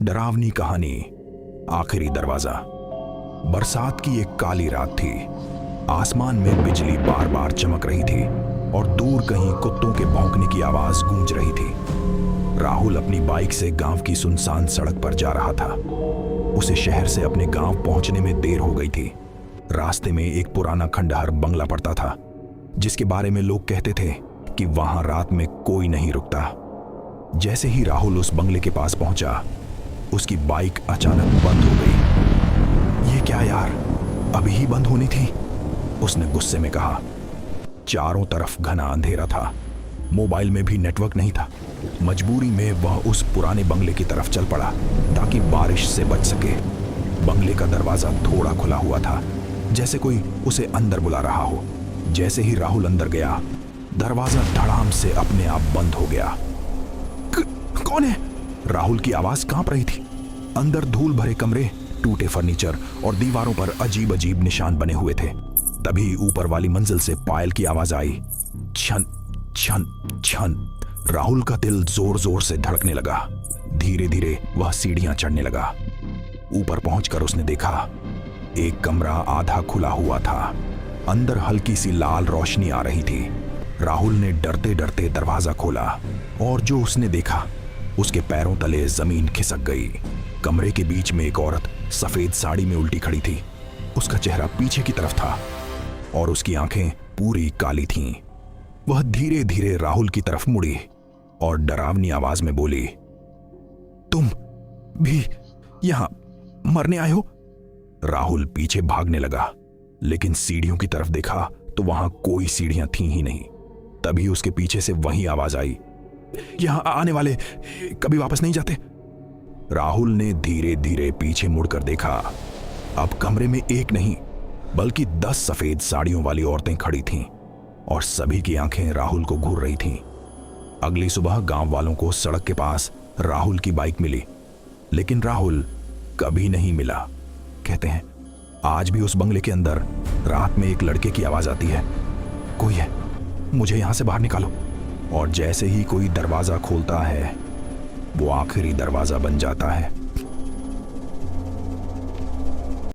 डरावनी कहानी, आखिरी दरवाजा। बरसात की एक काली रात थी। आसमान में बिजली बार बार चमक रही थी और दूर कहीं कुत्तों के भौंकने की आवाज गूंज रही थी। राहुल अपनी बाइक से गांव की सुनसान सड़क पर जा रहा था। उसे शहर से अपने गांव पहुंचने में देर हो गई थी। रास्ते में एक पुराना खंडहर बंगला पड़ता था, जिसके बारे में लोग कहते थे कि वहां रात में कोई नहीं रुकता। जैसे ही राहुल उस बंगले के पास पहुंचा, उसकी बाइक अचानक बंद हो गई। ये क्या यार, अभी ही बंद होनी थी, उसने गुस्से में कहा। चारों तरफ घना अंधेरा था, मोबाइल में भी नेटवर्क नहीं था। मजबूरी में वह उस पुराने बंगले की तरफ चल पड़ा ताकि बारिश से बच सके। बंगले का दरवाजा थोड़ा खुला हुआ था, जैसे कोई उसे अंदर बुला रहा हो। जैसे ही राहुल अंदर गया, दरवाजा धड़ाम से अपने आप बंद हो गया। कौन है? राहुल की आवाज कांप रही थी। अंदर धूल भरे कमरे, टूटे फर्नीचर और दीवारों पर अजीब अजीब निशान बने हुए थे। तभी ऊपर वाली मंजिल से पायल की आवाज आई, छन छन छन। राहुल का दिल जोर जोर से धड़कने लगा। धीरे धीरे वह सीढ़ियां चढ़ने लगा। ऊपर पहुंचकर उसने देखा, एक कमरा आधा खुला हुआ था। अंदर हल्की सी लाल रोशनी आ रही थी। राहुल ने डरते डरते दरवाजा खोला और जो उसने देखा, उसके पैरों तले जमीन खिसक गई। कमरे के बीच में एक औरत सफेद साड़ी में उल्टी खड़ी थी। उसका चेहरा पीछे की तरफ था और उसकी आंखें पूरी काली थीं। वह धीरे धीरे राहुल की तरफ मुड़ी और डरावनी आवाज में बोली, तुम भी यहां मरने आए हो? राहुल पीछे भागने लगा, लेकिन सीढ़ियों की तरफ देखा तो वहां कोई सीढ़ियां थी ही नहीं। तभी उसके पीछे से वही आवाज आई, यहां आने वाले कभी वापस नहीं जाते। राहुल ने धीरे धीरे पीछे मुड़कर देखा। अब कमरे में एक नहीं बल्कि 10 सफेद साड़ियों वाली औरतें खड़ी थीं और सभी की आंखें राहुल को घूर रही थीं। अगली सुबह गांव वालों को सड़क के पास राहुल की बाइक मिली, लेकिन राहुल कभी नहीं मिला। कहते हैं आज भी उस बंगले के अंदर रात में एक लड़के की आवाज आती है, कोई है, मुझे यहां से बाहर निकालो। और जैसे ही कोई दरवाजा खोलता है, वो आखिरी दरवाजा बन जाता है।